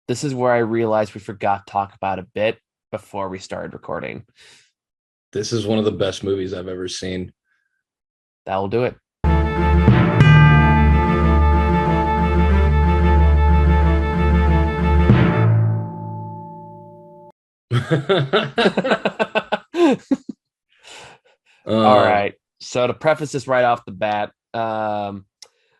this is where I realized we forgot to talk about a bit before we started recording. This is one of the best movies I've ever seen. That'll do it. All uh, right. So to preface this right off the bat,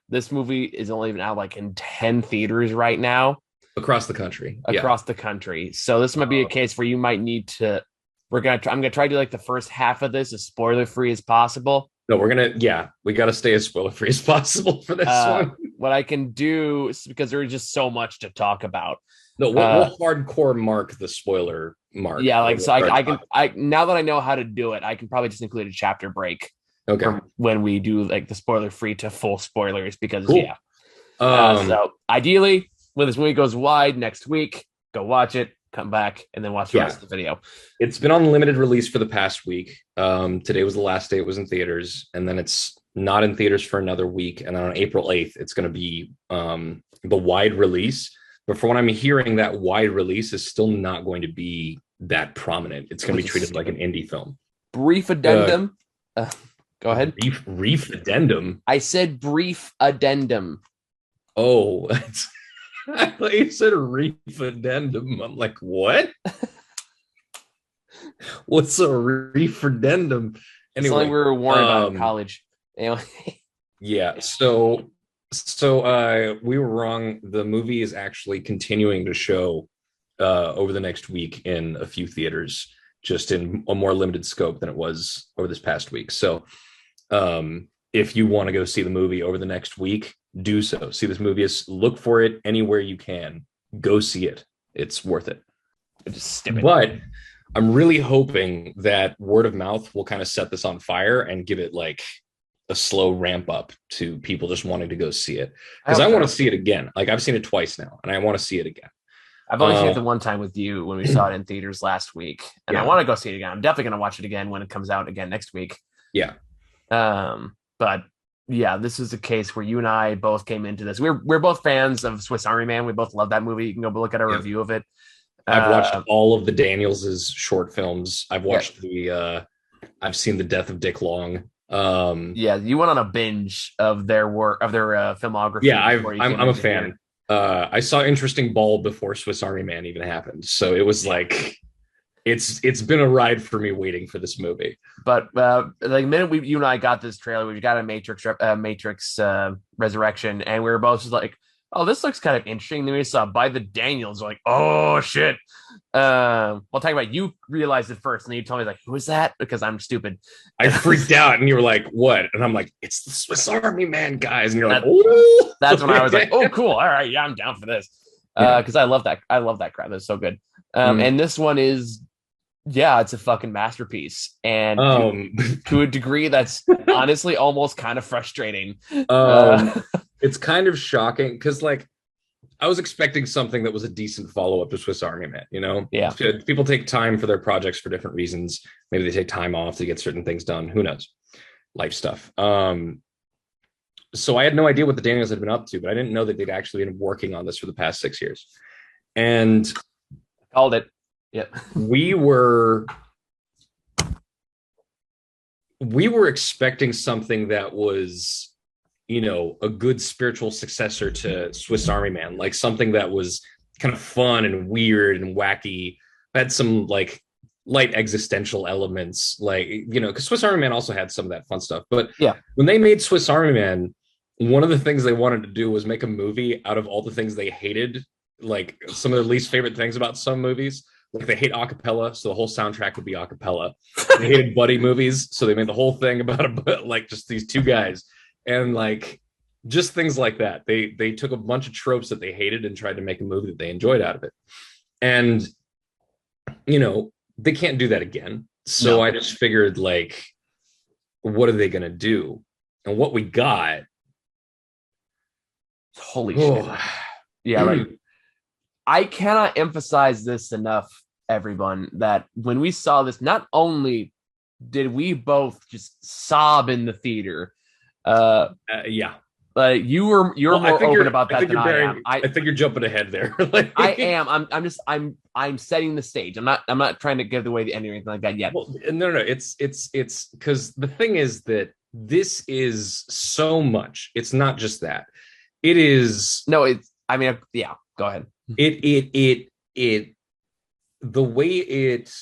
this movie is only even out like in 10 theaters right now Across the country. Yeah. across the country. So this might be a Uh, case where you might need to. I'm gonna try to do like the first half of this as spoiler free as possible. no, we got to stay as spoiler free as possible for this one. What I can do is because there's just so much to talk about. No, Uh, we'll hardcore mark the spoiler mark. yeah, When like we so start I can talking. now that I know how to do it, I can probably just include a chapter break Okay, from when we do like the spoiler free to full spoilers because cool. yeah. Um, So ideally, when this movie goes wide next week, go watch it, come back, and then watch the yeah, rest of the video. it's been on limited release for the past week. Today was the last day it was in theaters, and then it's not in theaters for another week. And then on April 8th, it's going to be the wide release. But from what I'm hearing, that wide release is still not going to be that prominent. It's going to Which be is treated like an stupid. indie film. Brief Uh, addendum. Go ahead. Reef addendum. I said brief addendum. Oh, I thought you said reef addendum. I'm like, what? What's a reef addendum? It's something we Anyway, were warned about in college. Anyway, yeah. We were wrong. The movie is actually continuing to show over the next week in a few theaters, just in a more limited scope than it was over this past week. So if you want to go see the movie over the next week, do so. See this movie. Look for it anywhere you can. Go see it. It's worth it. it's just stupid. But I'm really hoping that word of mouth will kind of set this on fire and give it like a slow ramp up to people just wanting to go see it. Because I want to see it again. Like I've seen it twice now and I want to see it again. I've only seen it the one time with you when we saw it in theaters last week, and I Yeah. want to go see it again. I'm definitely going to watch it again when it comes out again next week. Yeah. But yeah, this is a case where you and I both came into this. We're both fans of Swiss Army Man. We both love that movie. You can go look at our Yeah. review of it. I've watched all of the Daniels's short films. I've watched I've seen The Death of Dick Long. Yeah, you went on a binge of their work of their filmography. Yeah, I'm a into fan. here. I saw Interesting Ball before Swiss Army Man even happened, so it was like it's been a ride for me waiting for this movie. But like the minute you and I got this trailer, we got a Matrix Resurrection, and we were both just like, "Oh, this looks kind of interesting." Then we saw By the Daniels, like, "Oh shit!" Well, talking about you realized it first, and then you told me like, "Who is that?" Because I'm stupid. I freaked out, and you were like, "What?" And I'm like, "It's the Swiss Army Man guys," and you're like, "Oh!" "Oh!" That's when I was like, "Oh, cool! All right, yeah, I'm down for this." Because I love that. I love that crap. That's so good. And this one is yeah, it's a fucking masterpiece. And to a degree, that's honestly almost kind of frustrating. It's kind of shocking because, like, I was expecting something that was a decent follow up to Swiss Army Man. You know, yeah, people take time for their projects for different reasons. Maybe they take time off to get certain things done. Who knows? Life stuff. So I had no idea what the Daniels had been up to, but I didn't know that they'd actually been working on this for the past 6 years. And called it. Yep. we were expecting something that was, you know, a good spiritual successor to Swiss Army Man, like something that was kind of fun and weird and wacky, had some like light existential elements, like, you know, because Swiss Army Man also had some of that fun stuff. But yeah, when they made Swiss Army Man, one of the things they wanted to do was make a movie out of all the things they hated, like some of their least favorite things about some movies. Like they hate acapella, so the whole soundtrack would be acapella. They hated buddy movies, so they made the whole thing about like just these two guys, and like just things like that. They took a bunch of tropes that they hated and tried to make a movie that they enjoyed out of it. And you know, they can't do that again. So no. I just figured, like, what are they gonna do? And what we got, holy shit. Yeah, like I cannot emphasize this enough, everyone, that when we saw this, not only did we both just sob in the theater, yeah, Like you're Well, more open about that than I am. I think you're jumping ahead there. I am. I'm setting the stage. I'm not trying to give away the ending or anything like that yet. Well, no. It's because the thing is that this is so much. It's not just that. It is. No, it's. I mean, yeah. Go ahead. It. The way it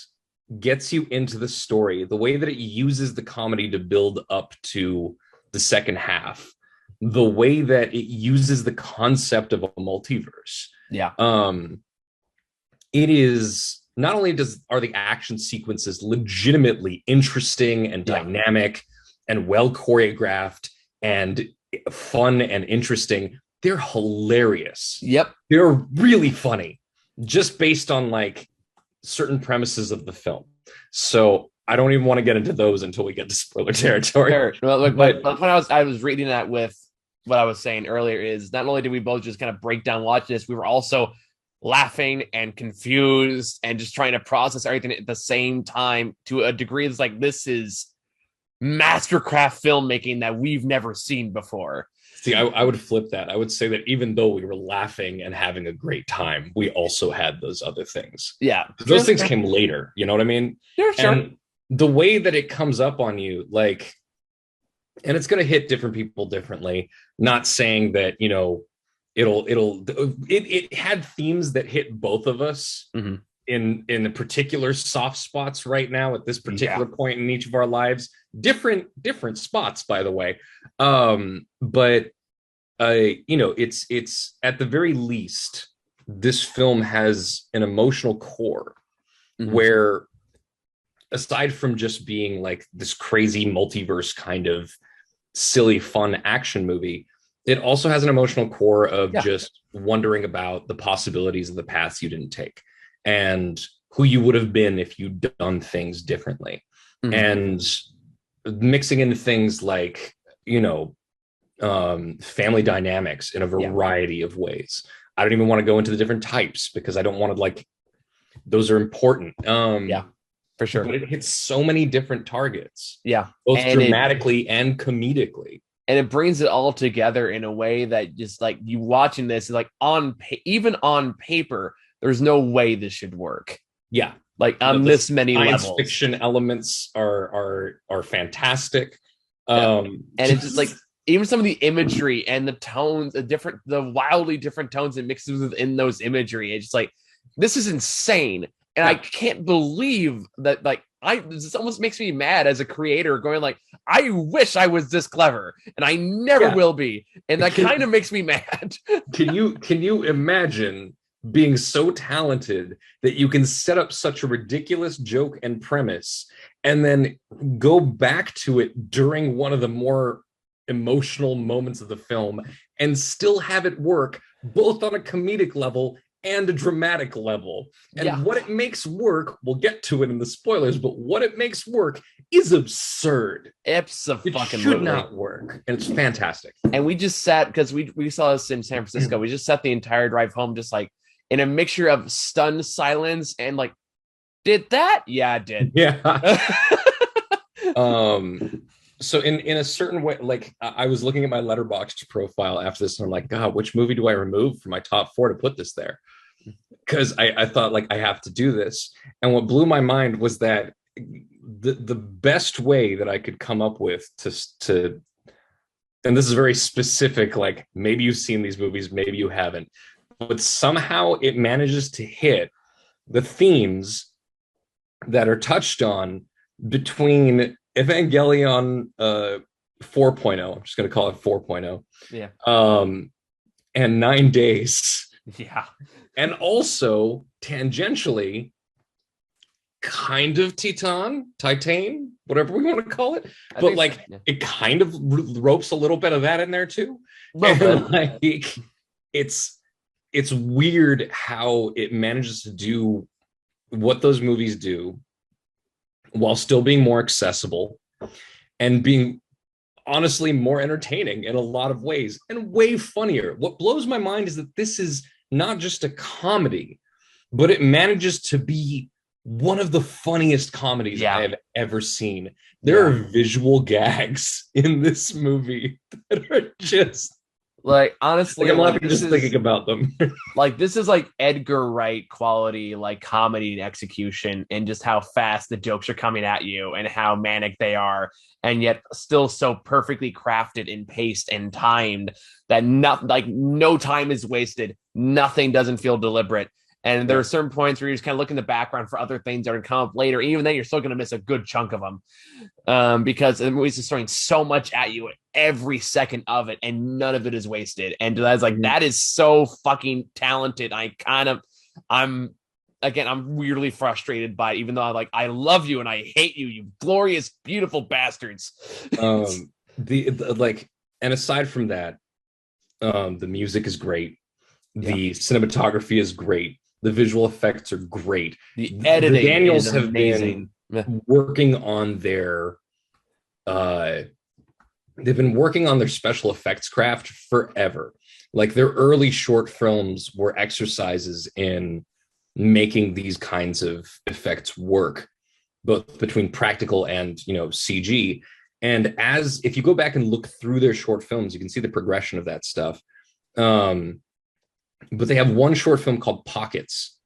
gets you into the story, the way that it uses the comedy to build up to the second half, the way that it uses the concept of a multiverse. Yeah. It is not only are the action sequences legitimately interesting and dynamic and well choreographed and fun and interesting, they're hilarious. Yep. They're really funny just based on like certain premises of the film. So I don't even want to get into those until we get to spoiler territory. Sure. Well, look, but when I was reading that with what I was saying earlier is not only did we both just kind of break down watching this, we were also laughing and confused and just trying to process everything at the same time to a degree. It's like, this is mastercraft filmmaking that we've never seen before. See, I would flip that. I would say that even though we were laughing and having a great time, we also had those other things. Yeah. Those things came later. You know what I mean? Yeah, sure. And the way that it comes up on you, like, and it's going to hit different people differently. Not saying that, you know, it had themes that hit both of us in particular soft spots right now at this particular point in each of our lives. Different spots, by the way. But you know, it's at the very least, this film has an emotional core where, aside from just being like this crazy multiverse kind of silly, fun action movie, it also has an emotional core of just wondering about the possibilities of the paths you didn't take and who you would have been if you'd done things differently. And mixing into things like, you know, family dynamics in a variety of ways. I don't even want to go into the different types because I don't want to, like, those are important. For sure. But it hits so many different targets. Yeah. Both dramatically and comedically. And it brings it all together in a way that just like you watching this, like even on paper, there's no way this should work. Yeah. Like on this many science levels. Fiction elements are fantastic. And it's just like even some of the imagery and the tones, the wildly different tones it mixes within those imagery. It's just like, this is insane. And I can't believe that, like, this almost makes me mad as a creator going like, I wish I was this clever and I never will be. And that kind of makes me mad. Can you imagine being so talented that you can set up such a ridiculous joke and premise and then go back to it during one of the more emotional moments of the film and still have it work both on a comedic level and a dramatic level? And what it makes work, we'll get to it in the spoilers, but what it makes work is absurd. It should not work. And it's fantastic. And we just sat, because we saw this in San Francisco, we just sat the entire drive home just like in a mixture of stunned silence and like, did that? Yeah, it did. Yeah. So in a certain way, like I was looking at my Letterboxd profile after this, and I'm like, God, which movie do I remove from my top 4 to put this there? Because I thought, like, I have to do this. And what blew my mind was that the best way that I could come up with to and this is very specific, like maybe you've seen these movies, maybe you haven't, but somehow it manages to hit the themes that are touched on between Evangelion 4.0, I'm just going to call it 4.0. Yeah. And 9 Days. Yeah. And also tangentially kind of Titan, whatever we want to call it. But like it kind of ropes a little bit of that in there too. And like it's weird how it manages to do what those movies do while still being more accessible and being honestly more entertaining in a lot of ways and way funnier. What blows my mind is that this is not just a comedy, but it manages to be one of the funniest comedies I have ever seen. There are visual gags in this movie that are just Like Like honestly, I'm like laughing this just is thinking about them. like this is like Edgar Wright quality, like comedy and execution, and just how fast the jokes are coming at you and how manic they are, and yet still so perfectly crafted and paced and timed that not like no time is wasted, nothing doesn't feel deliberate. And there Yeah. are certain points where you just kind of look in the background for other things that are going to come up later. Even then, you're still going to miss a good chunk of them because the movie's just throwing so much at you every second of it, and none of it is wasted. And that's like Mhm. that is so fucking talented. I'm again, I'm weirdly frustrated by it, even though I love you and I hate you, you glorious, beautiful bastards. The like, and aside from that, the music is great. Yeah, The cinematography is great. The visual effects are great. the The editing is Daniels have been amazing. Yeah. working on their uh they've been working on their special effects craft forever. Like their early short films were exercises in making these kinds of effects work, both between practical and CG. And as if you go back and look through their short films, you can see the progression of that stuff. Um, but they have one short film called Pockets.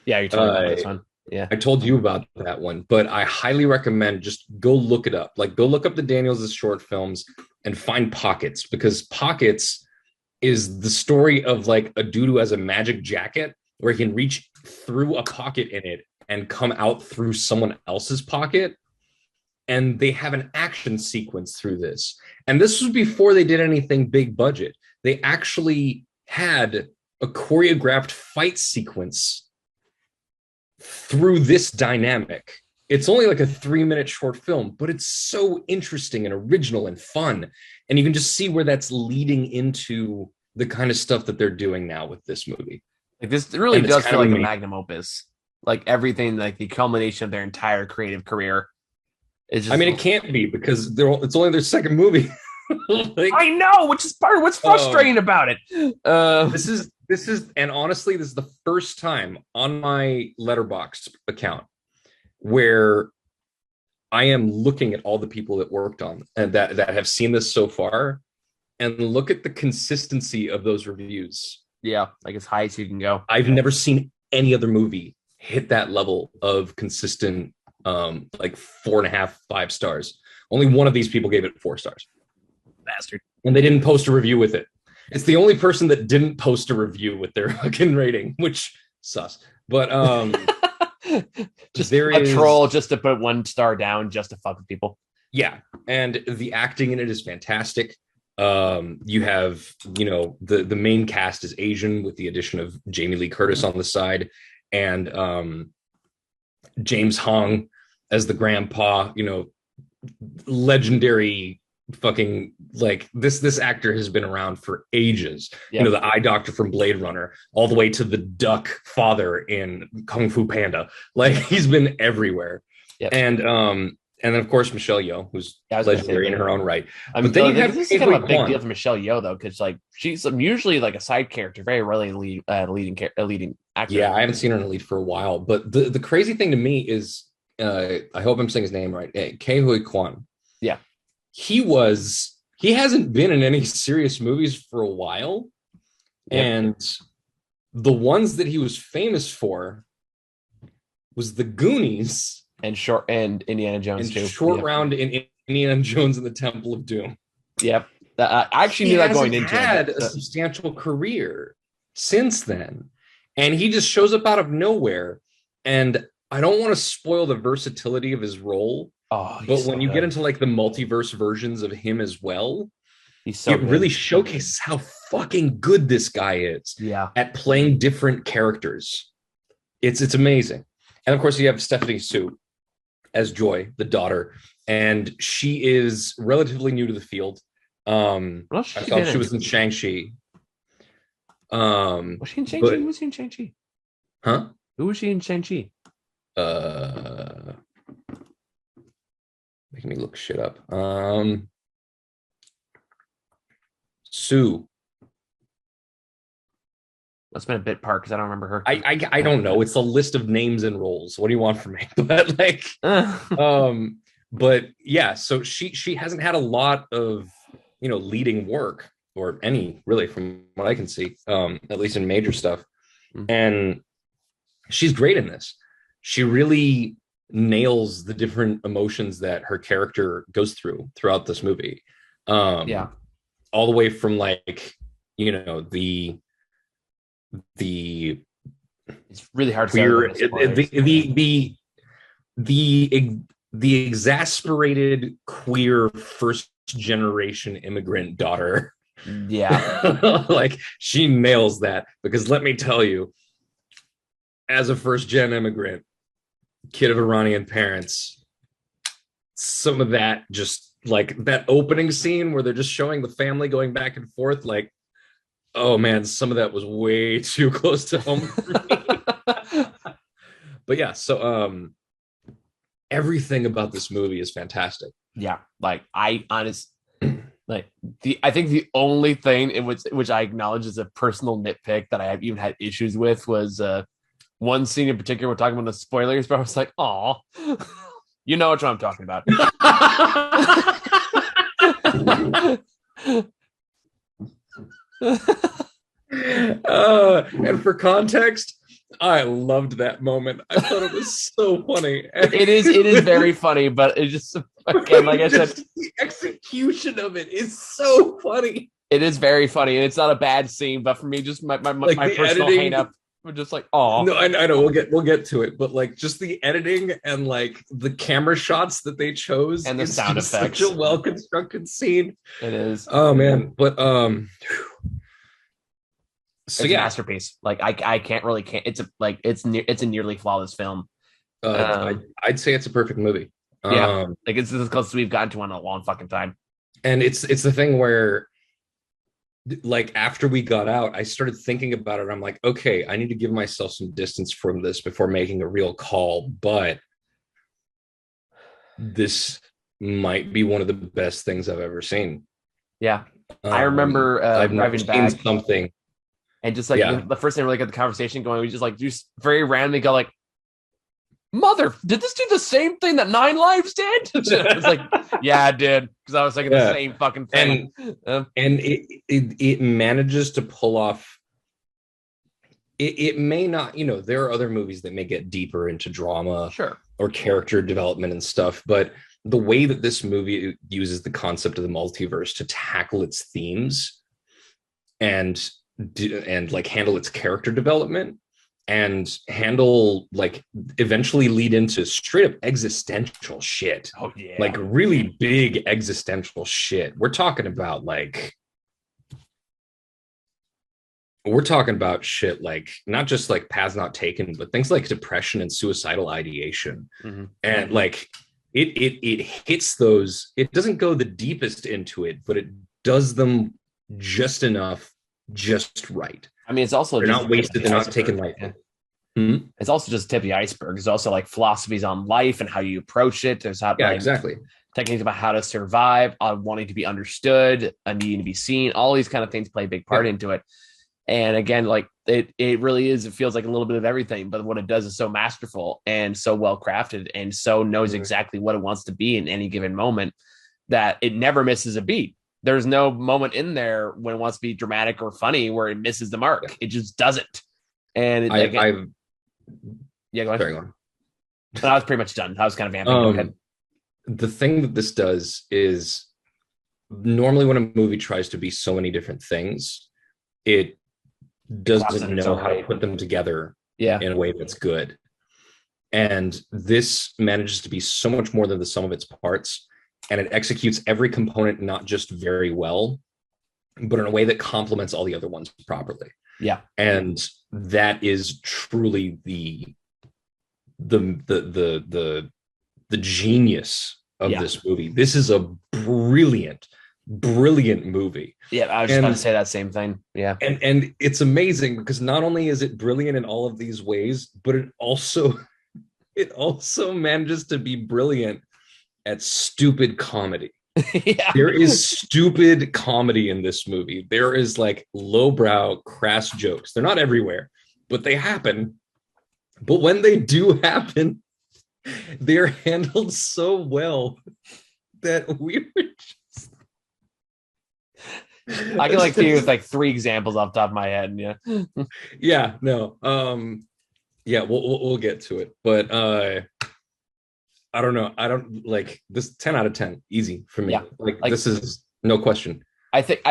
Yeah, you're talking about this one. Yeah. I told you about that one, but I highly recommend just go look it up. Like go look up the Daniels' short films and find Pockets, because Pockets is the story of like a dude who has a magic jacket where he can reach through a pocket in it and come out through someone else's pocket. And they have an action sequence through this. And this was before they did anything big budget. They actually had a choreographed fight sequence through this dynamic. It's only like a 3-minute short film, but it's so interesting and original and fun. And you can just see where that's leading into the kind of stuff that they're doing now with this movie. Like this really And it's does kind feel of like a amazing. magnum opus. Like everything, like the culmination of their entire creative career is I just mean, it can't be because it's only their second movie. Like, I know, which is part of what's um, frustrating about it. this is, and honestly, this is the first time on my Letterboxd account where I am looking at all the people that worked on and that have seen this so far, and look at the consistency of those reviews. Yeah, like as high as you can go. I've never seen any other movie hit that level of consistent, like 4.5, 5 stars. Only one of these people gave it 4 stars, Bastard. and they didn't post a review with it. It's the only person that didn't post a review with their fucking rating, which sus. But Just there a is, troll just to put 1 star down just to fuck with people. yeah, and the acting in it is fantastic. You have, the main cast is Asian with the addition of Jamie Lee Curtis on the side, and James Hong as the grandpa, legendary fucking, like, this actor has been around for ages. Yeah. The eye doctor from Blade Runner, all the way to the duck father in Kung Fu Panda. Like, he's been everywhere. Yep. And then of course Michelle Yeoh, who's Yeah, I was gonna say legendary in that. her own right. I mean, But then you have this is Ke kind Huy of a big deal Quan. for Michelle Yeoh though, because like she's usually like a side character, very rarely a leading actor. Yeah, I haven't seen her in a lead for a while. But the crazy thing to me is, I hope I'm saying his name right. Ke Huy Quan. Yeah. He hasn't been in any serious movies for a while. Yep. And the ones that he was famous for was The Goonies and Indiana Jones and too. Short Yep. Round in Indiana Jones and the Temple of Doom. Yep. I actually He knew that hasn't going into had it. a substantial career since then. And he just shows up out of nowhere. And I don't want to spoil the versatility of his role, but So when you good. get into like the multiverse versions of him as well, He's so it good. really showcases how fucking good this guy is Yeah. at playing different characters. It's amazing. And of course, you have Stephanie Sue as Joy, the daughter, and she is relatively new to the field. I saw she was in Shang-Chi. Was she in Shang-Chi? Who was she in Shang-Chi? Huh? Who was she in Shang-Chi? Making me look shit up. Sue. That's been a bit part because I don't remember her. I don't know. It's a list of names and roles. What do you want from me? But like, but yeah. So she hasn't had a lot of leading work, or any really from what I can see, at least in major stuff. Mm. And she's great in this. She really nails the different emotions that her character goes through throughout this movie. Yeah, All the way from like, you know, the it's really hard to say queer, without spoilers. the exasperated queer first generation immigrant daughter. Yeah, Like she nails that, because let me tell you, as a first gen immigrant, kid of Iranian parents, some of that, just like that opening scene where they're just showing the family going back and forth, like, oh man, some of that was way too close to home for me. But yeah, so everything about this movie is fantastic. yeah. Like I honest, like I think the only thing in which I acknowledge is a personal nitpick that I have even had issues with was one scene in particular. We're talking about the spoilers, but I was like, oh, you know what I'm talking about. And for context, I loved that moment. I thought it was so funny. It is very funny, but it just, again, like I said, the execution of it is so funny. it is very funny, and it's not a bad scene. But for me, just my Like my the personal editing, hang up, we're just like, oh, no, I know we'll get to it, but like just the editing and like the camera shots that they chose, and the it's sound just effects. such a well constructed scene. It is. Oh man, but so It's a yeah, masterpiece. Like I can't really can't. It's a like it's a nearly flawless film. I'd say it's a perfect movie. Yeah, like it's as close as we've gotten to one in a long fucking time. And it's the thing where, like, after we got out, I started thinking about it. I'm like, okay, I need to give myself some distance from this before making a real call, but this might be one of the best things I've ever seen. Yeah, I remember I've never driving seen back something. and just like Yeah. the first time we like got the conversation going, we just very randomly go like, "Mother, did this do the same thing that Nine Lives did?" It's like, yeah, it did, because I was thinking the same fucking thing. And it manages to pull off. It may not, you know, there are other movies that may get deeper into drama Sure. or character development and stuff, but the way that this movie uses the concept of the multiverse to tackle its themes and like handle its character development and handle like eventually lead into straight up existential shit. Oh yeah. Like really big existential shit. We're talking about shit like not just like paths not taken, but things like depression and suicidal ideation. Mm-hmm. And like it hits those. It doesn't go the deepest into it, but it does them just enough, just right. I mean, it's also They're just not wasted. They're not taken lightly. Yeah. It's also just tip of the iceberg. There's also like philosophies on life and how you approach it. There's how Exactly. techniques about how to survive, wanting to be understood, needing to be seen. All these kind of things play a big part into it. And again, like it really is. It feels like a little bit of everything, but what it does is so masterful and so well crafted, and so knows exactly what it wants to be in any given moment that it never misses a beat. There's no moment in there when it wants to be dramatic or funny where it misses the mark. Yeah. It just doesn't. And go ahead. I was pretty much done. I was kind of vamping. Go ahead. The thing that this does is normally when a movie tries to be so many different things, it doesn't know how to put them together in a way that's good. And this manages to be so much more than the sum of its parts. And it executes every component not just very well, but in a way that complements all the other ones properly. Yeah. And that is truly the genius of this movie. This is a brilliant movie. Yeah, I was just going to say that same thing. Yeah. And it's amazing because not only is it brilliant in all of these ways, but it also manages to be brilliant at stupid comedy. Yeah. There is stupid comedy in this movie. There is like lowbrow, crass jokes. They're not everywhere, but they happen. But when they do happen, they're handled so well that we were just... I can like think of like 3 examples off the top of my head. Yeah. Yeah, no. Yeah, we'll get to it. But I don't know. I don't like this 10 out of 10. Easy for me. Yeah. Like Like this is no question. I think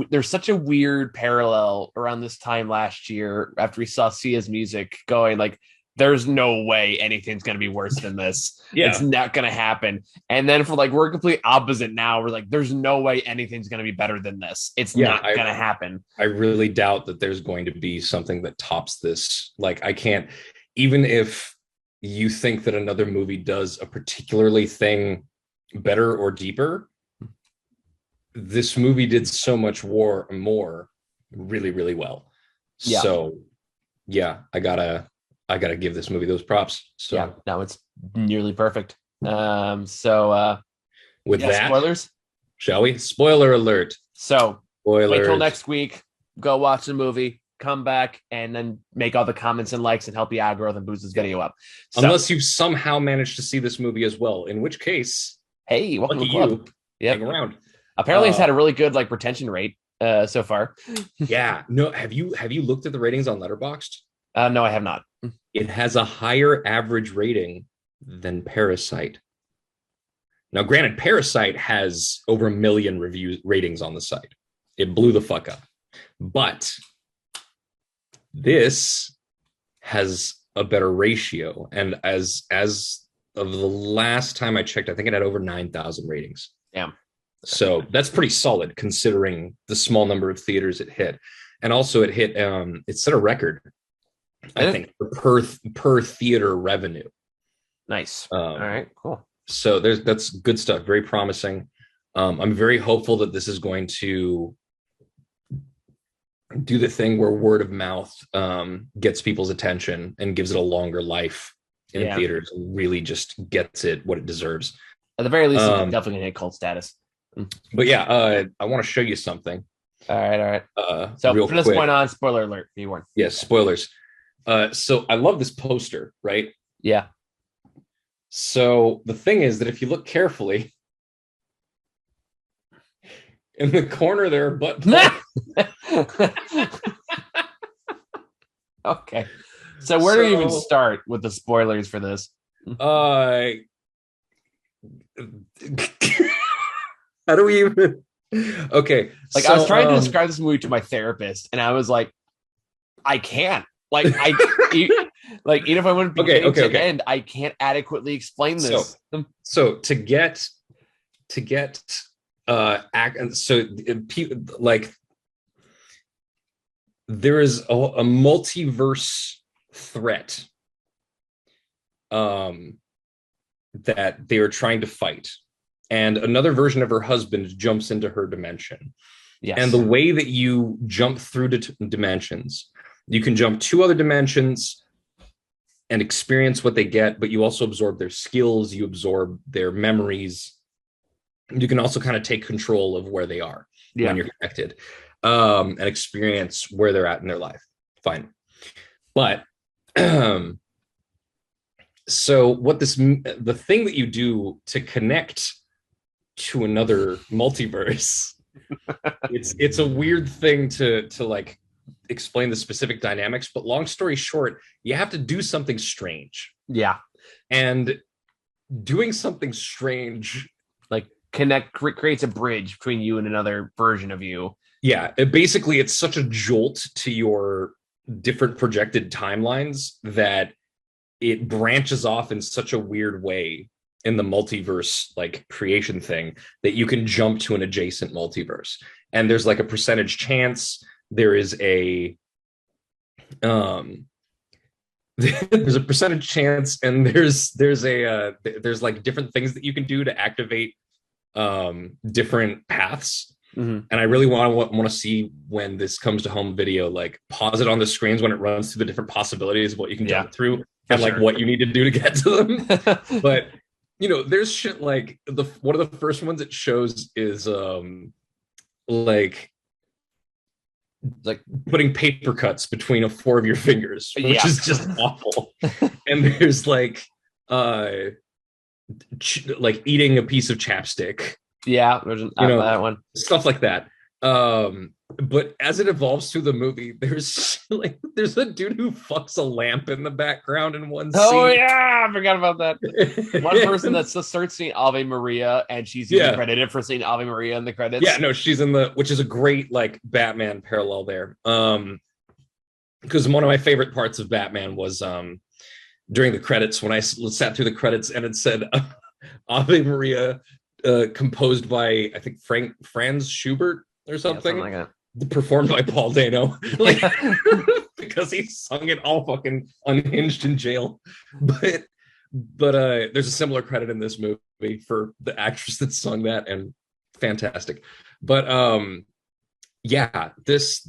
there's such a weird parallel around this time last year after we saw Sia's music going like there's no way anything's gonna be worse than this. It's Yeah. not gonna happen. And then for like we're complete opposite now. We're like, there's no way anything's gonna be better than this. It's Yeah, not gonna happen. I really doubt that there's going to be something that tops this. Like I can't, even if you think that another movie does a particularly thing better or deeper, this movie did so much more really, really well. Yeah. So yeah, I gotta give this movie those props. So Yeah. No, it's nearly perfect. So with yeah, that, spoilers. shall we? Spoiler alert. So wait till Spoilers. next week. Go watch the movie. Come back and then make all the comments and likes and help the algorithm boost this video up. So, Unless you've somehow managed to see this movie as well, in which case, hey, welcome to lucky the club. you, Yep. hang around. Apparently, it's had a really good like retention rate so far. Yeah. No, have you looked at the ratings on Letterboxd? No, I have not. It has a higher average rating than Parasite. Now, granted, Parasite has over 1 million reviews ratings on the site. It blew the fuck up. But this has a better ratio. And as of the last time I checked, I think it had over 9,000 ratings. Damn. So that's pretty solid considering the small number of theaters it hit. And also it hit it set a record, I think, per theater revenue. Nice. All right, cool. So that's good stuff, very promising. I'm very hopeful that this is going to do the thing where word of mouth gets people's attention and gives it a longer life in theaters and really just gets it what it deserves. At the very least, it's definitely gonna hit cult status. But yeah, I want to show you something. All right. So from this point on, spoiler alert, you warned. Yes, spoilers. So I love this poster, right? Yeah. So the thing is that if you look carefully, in the corner there are butt plugs. Okay. So where do we even start with the spoilers for this? How do we even? Okay, like I was trying to describe this movie to my therapist, and I was like, I can't. Like like even if I wouldn't be to end, I can't adequately explain this. So to get like there is a multiverse threat that they are trying to fight, and another version of her husband jumps into her dimension. Yes. And the way that you jump through dimensions, you can jump 2 other dimensions and experience what they get, but you also absorb their skills, you absorb their memories. You can also kind of take control of where they are when you're connected, and experience where they're at in their life. Fine. But so what the thing that you do to connect to another multiverse, it's a weird thing to like explain the specific dynamics, but long story short, you have to do something strange. Yeah. And doing something strange like creates a bridge between you and another version of you. Yeah, basically it's such a jolt to your different projected timelines that it branches off in such a weird way in the multiverse like creation thing that you can jump to an adjacent multiverse. And there's like a percentage chance, there is a there's a percentage chance, and there's like different things that you can do to activate different paths. Mm-hmm. And I really want to see when this comes to home video, like pause it on the screens when it runs through the different possibilities of what you can jump through and like what you need to do to get to them. But you know, there's shit like one of the first ones it shows is like putting paper cuts between 4 of your fingers, which is just awful. And there's like eating a piece of chapstick. Yeah, there's that one. Stuff like that. But as it evolves through the movie, there's a dude who fucks a lamp in the background in one Oh scene. yeah, I forgot about that. One person that still starts seeing Ave Maria, and she's even Yeah. credited for seeing Ave Maria in the Yeah, credits. no, she's in the, which is a great like Batman parallel there. Because one of my favorite parts of Batman was during the credits when I sat through the credits and it said Ave Maria, composed by I think Franz Schubert or Yeah, something something, like that. performed by Paul Dano, like Yeah. because he sung it all fucking unhinged in jail. But there's a similar credit in this movie for the actress that sung that, and fantastic. But yeah, this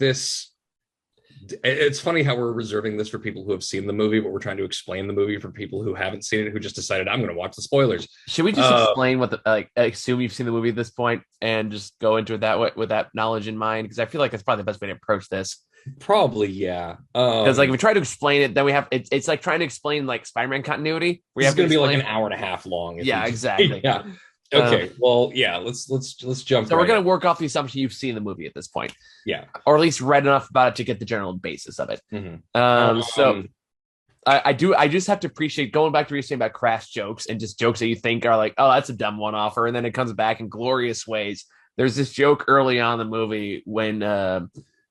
it's funny how we're reserving this for people who have seen the movie, but we're trying to explain the movie for people who haven't seen it, who just decided I'm going to watch the spoilers. Should we just explain what the like? Assume you've seen the movie at this point, and just go into it that way with that knowledge in mind? Because I feel like that's probably the best way to approach this. Probably, yeah. Because like if we try to explain it, then we have it's like trying to explain like Spider-Man continuity. We This is have to going to be like explain. an hour and a half long. Yeah, exactly. Yeah. Um, Okay. Well, yeah. Let's jump. so we're right gonna in. work off the assumption you've seen the movie at this point, Yeah. or at least read enough about it to get the general basis of it. Mhm. So I do. I just have to appreciate going back to what you're saying about crass jokes and just jokes that you think are like, oh, that's a dumb one offer, and then it comes back in glorious ways. There's this joke early on in the movie when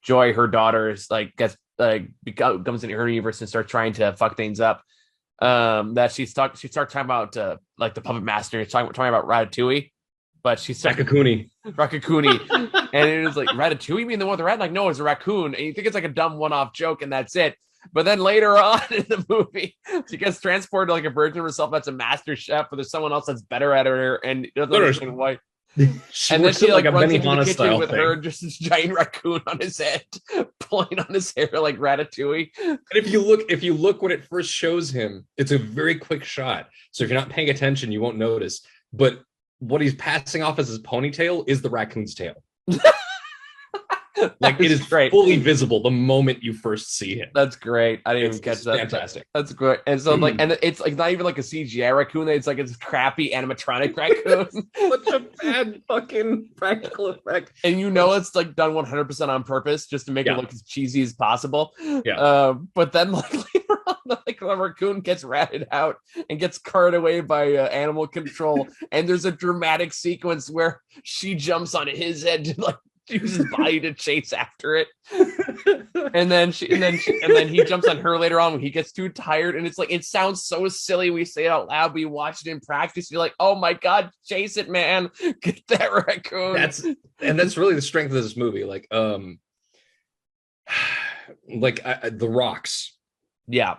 Joy, her daughter, is like gets comes into her universe and starts trying to fuck things up. That she starts talking about like the puppet master, talking about Ratatouille, but she's Rakakuni. Rakakuni, and it was like Ratatouille. You mean the one with the rat? Like, no, it's a raccoon, and you think it's like a dumb one-off joke, and that's it. But then later on in the movie, she gets transported to like a version of herself that's a master chef, but there's someone else that's better at her, and doesn't understand why. She And then works she at like a runs into the Benihana kitchen style with thing. her, just this giant raccoon on his head, pulling on his hair like Ratatouille. And if you look when it first shows him, it's a very quick shot. So if you're not paying attention, you won't notice. But what he's passing off as his ponytail is the raccoon's tail. Like it is great. fully visible the moment you first see him. That's great. I didn't even catch that. Fantastic. That's great. And so like, and it's like not even like a CGI raccoon. It's like it's crappy animatronic raccoon. Such a bad fucking practical effect. And you know it's like done 100% on purpose just to make it look as cheesy as possible. Yeah. But then like later on, like the raccoon gets ratted out and gets carted away by animal control. And there's a dramatic sequence where she jumps on his head to like use his body to chase after it. And then he jumps on her later on when he gets too tired. And it's like, it sounds so silly. We say it out loud, but you watch it in practice. You're like, oh my God, chase it, man. Get that raccoon. That's really the strength of this movie. Like, the rocks. Yeah.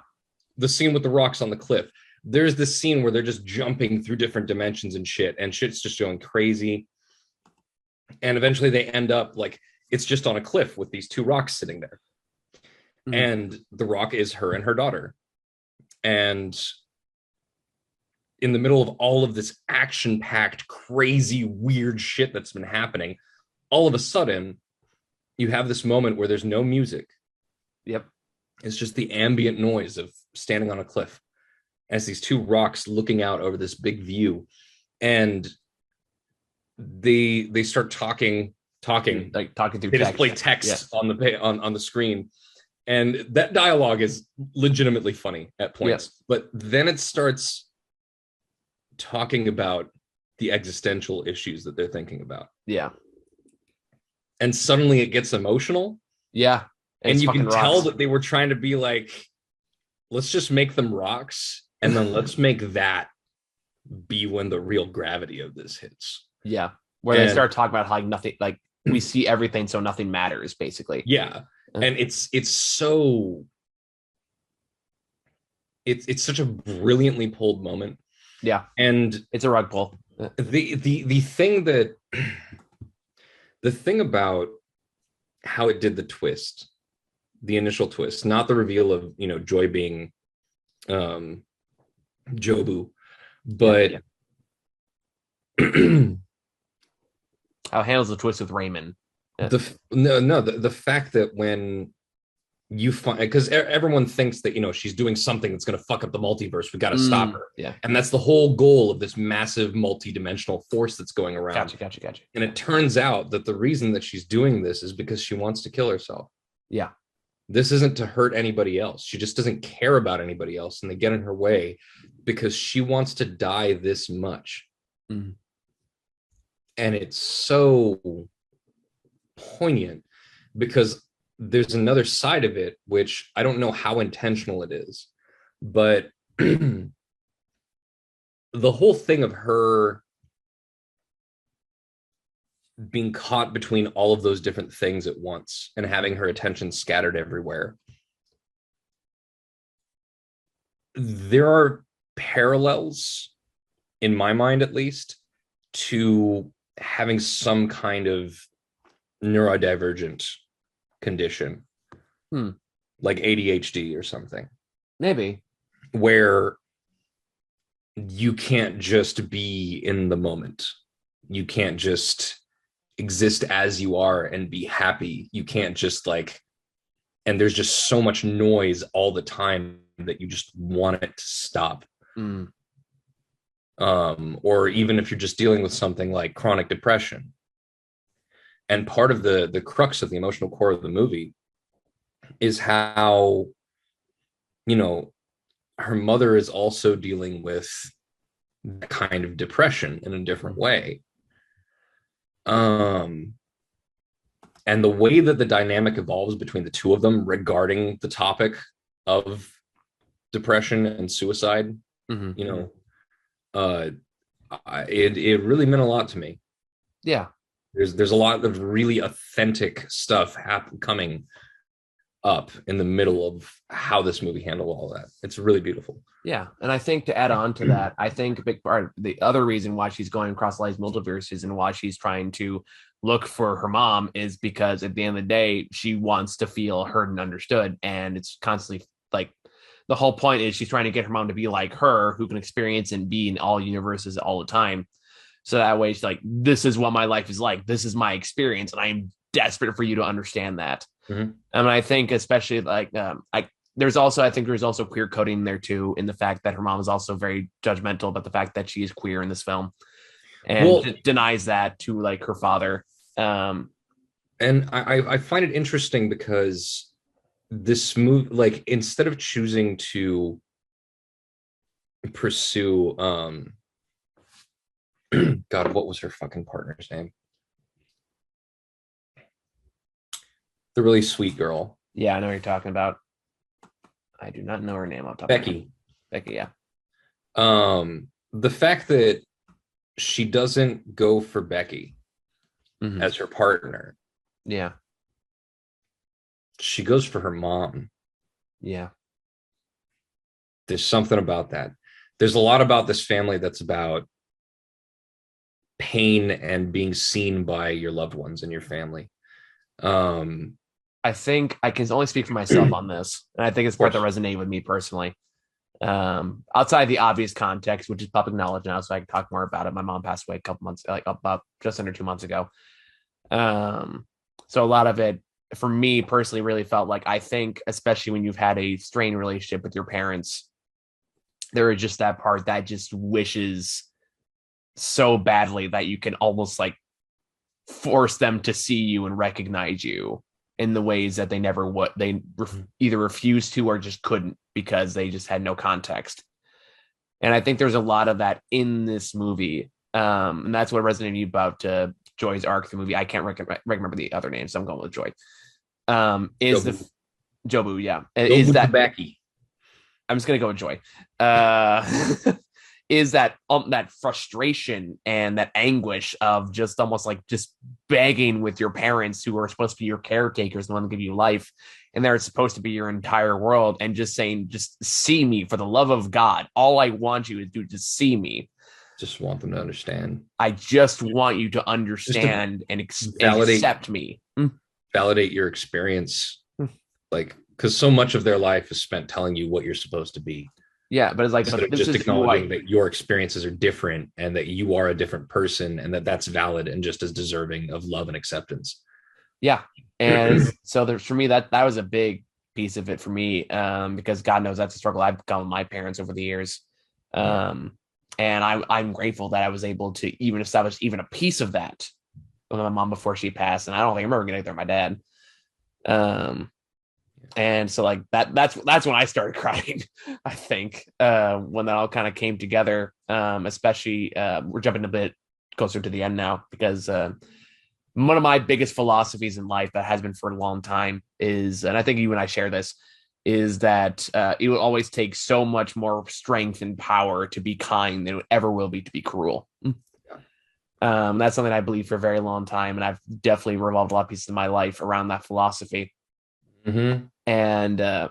The scene with the rocks on the cliff. There's this scene where they're just jumping through different dimensions and shit's just going crazy. And eventually they end up like it's just on a cliff with these two rocks sitting there. Mm-hmm. And the rock is her and her daughter. And in the middle of all of this action-packed, crazy, weird shit that's been happening, all of a sudden, you have this moment where there's no music. Yep. It's just the ambient noise of standing on a cliff as these two rocks looking out over this big view. And they start talking like talking through they text. just play text on the screen, and that dialogue is legitimately funny at points. But then it starts talking about the existential issues that they're thinking about, and suddenly it gets emotional, and you can tell that they were trying to be like, let's just make them rocks, and then let's make that be when the real gravity of this hits. Yeah, where they start talking about how like nothing, like we see everything, so nothing matters, basically. Yeah, and it's so it's such a brilliantly pulled moment. Yeah, and it's a rug pull. The thing about how it did the twist, the initial twist, not the reveal of Joy being Jobu, but how it handles the twist with Raymond. The fact that when you find, because everyone thinks that, she's doing something that's going to fuck up the multiverse. We got to stop her. Yeah. And that's the whole goal of this massive multi-dimensional force that's going around. Gotcha. And it turns out that the reason that she's doing this is because she wants to kill herself. Yeah. This isn't to hurt anybody else. She just doesn't care about anybody else, and they get in her way because she wants to die this much. Mm-hmm. And it's so poignant because there's another side of it, which I don't know how intentional it is, but the whole thing of her being caught between all of those different things at once and having her attention scattered everywhere. There are parallels, in my mind at least, to having some kind of neurodivergent condition, like ADHD or something. Maybe. Where you can't just be in the moment. You can't just exist as you are and be happy. You can't just and there's just so much noise all the time that you just want it to stop. Or even if you're just dealing with something like chronic depression. And part of the crux of the emotional core of the movie is how, her mother is also dealing with that kind of depression in a different way. And the way that the dynamic evolves between the two of them regarding the topic of depression and suicide, it really meant a lot to me. Yeah. There's a lot of really authentic stuff coming up in the middle of how this movie handled all that. It's really beautiful. Yeah. And I think to add on to that, I think a big part, the other reason why she's going across all these multiverses and why she's trying to look for her mom is because at the end of the day, she wants to feel heard and understood. And it's constantly the whole point is she's trying to get her mom to be like her, who can experience and be in all universes all the time. So that way she's like, this is what my life is like. This is my experience. And I am desperate for you to understand that. And I think especially there's also queer coding there too, in the fact that her mom is also very judgmental about the fact that she is queer in this film and denies that to her father. And I find it interesting because this movie, instead of choosing to pursue, God, what was her fucking partner's name? The really sweet girl. Yeah, I know what you're talking about. I do not know her name off the top of my head. Becky, yeah. The fact that she doesn't go for Becky as her partner. Yeah. She goes for her mom. Yeah. There's something about that. There's a lot about this family that's about pain and being seen by your loved ones and your family. I think I can only speak for myself on this, and I think it's part that resonated with me personally. Outside the obvious context, which is public knowledge now, so I can talk more about it. My mom passed away a couple months, about just under 2 months ago. So a lot of it, for me personally, really felt I think, especially when you've had a strained relationship with your parents, there is just that part that just wishes so badly that you can almost force them to see you and recognize you in the ways that they never would. They either refused to or just couldn't because they just had no context. And I think there's a lot of that in this movie. And that's what resonated about Joy's arc, the movie. I can't remember the other name, so I'm going with Joy. Is Jobu. Jobu, yeah. Jobu is that Becky? I'm just gonna go with Joy. Is that frustration and that anguish of just almost just begging with your parents, who are supposed to be your caretakers, the one to give you life, and they're supposed to be your entire world, and just saying, just see me, for the love of God. All I want you to do is just see me. Just want them to understand. I just want you to understand and accept me. Validate your experience. Because so much of their life is spent telling you what you're supposed to be. Yeah, but it's but just acknowledging that your experiences are different and that you are a different person and that that's valid and just as deserving of love and acceptance. Yeah. And so for me, that was a big piece of it for me, because God knows that's a struggle I've gone with my parents over the years. And I'm grateful that I was able to even establish even a piece of that with my mom before she passed. And I don't think I remember getting there with my dad. And so like that's when I started crying, I think, when that all kind of came together. Especially we're jumping a bit closer to the end now, because one of my biggest philosophies in life that has been for a long time is, and I think you and I share this, is that it will always take so much more strength and power to be kind than it ever will be to be cruel. That's something I believe for a very long time, and I've definitely revolved a lot of pieces of my life around that philosophy. And the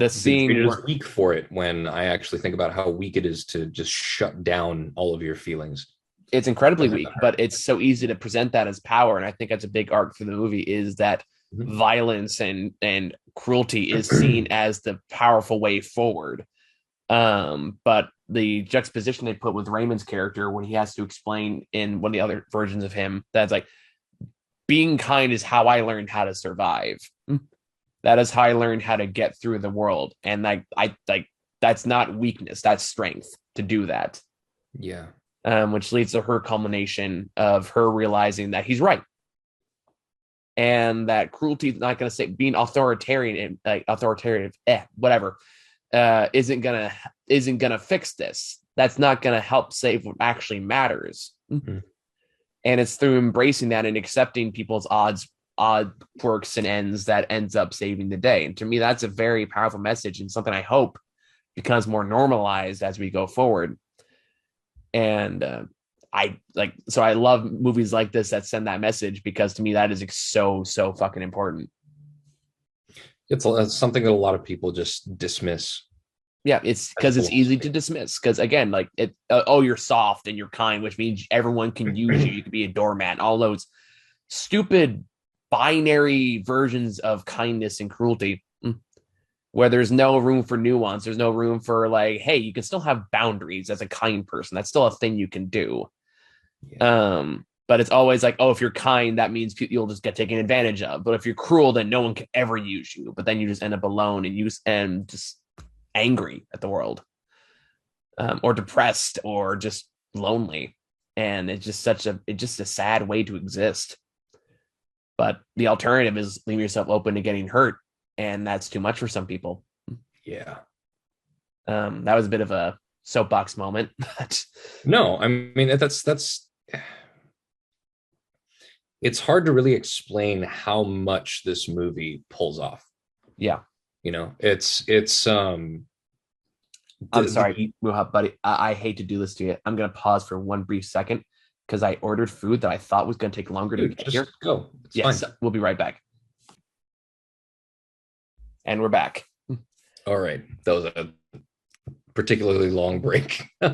scene treated as weak for it, when I actually think about how weak it is to just shut down all of your feelings. It's incredibly weak, but it's so easy to present that as power. And I think that's a big arc for the movie, is that violence and cruelty is seen as the powerful way forward. But the juxtaposition they put with Raymond's character, when he has to explain in one of the other versions of him, that's like, being kind is how I learned how to survive. That is how I learned how to get through the world. And like, that's not weakness, that's strength to do that. Yeah. Which leads to her culmination of her realizing that he's right. And that cruelty is not going to say being authoritarian, like authoritative, whatever, isn't gonna fix this. That's not gonna help save what actually matters. And it's through embracing that and accepting people's odd quirks and ends that ends up saving the day. And to me, that's a very powerful message, and something I hope becomes more normalized as we go forward. And I love movies like this that send that message, because to me that is so fucking important. It's something that a lot of people just dismiss. Yeah, it's because it's easy to dismiss. Because again, like you're soft and you're kind, which means everyone can use you. You could be a doormat. All those stupid binary versions of kindness and cruelty, where there's no room for nuance. There's no room for like, hey, you can still have boundaries as a kind person. That's still a thing you can do. Yeah. But it's always like, oh, if you're kind, that means you'll just get taken advantage of. But if you're cruel, then no one can ever use you. But then you just end up alone and just angry at the world, or depressed, or just lonely. And it's just a sad way to exist. But the alternative is leaving yourself open to getting hurt, and that's too much for some people. Yeah. That was a bit of a soapbox moment. No, I mean, that's it's hard to really explain how much this movie pulls off. Yeah. I'm sorry, Muhab, buddy. I hate to do this to you. I'm going to pause for one brief second, because I ordered food that I thought was going to take longer to get here. Go. Yes, fine. We'll be right back. And we're back. All right. That was a particularly long break. We're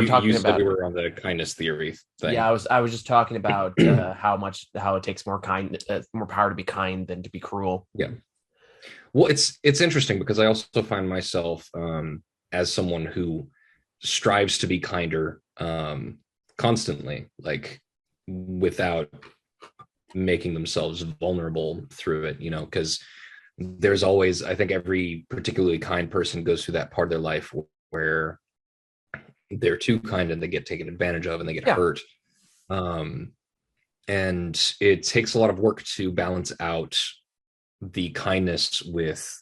talking about, we were on the kindness theory thing. Yeah, I was just talking about how it takes more power to be kind than to be cruel. Yeah. Well, it's interesting, because I also find myself as someone who strives to be kinder constantly, like without making themselves vulnerable through it, because there's always, I think every particularly kind person goes through that part of their life where they're too kind and they get taken advantage of and they get hurt. And it takes a lot of work to balance out the kindness with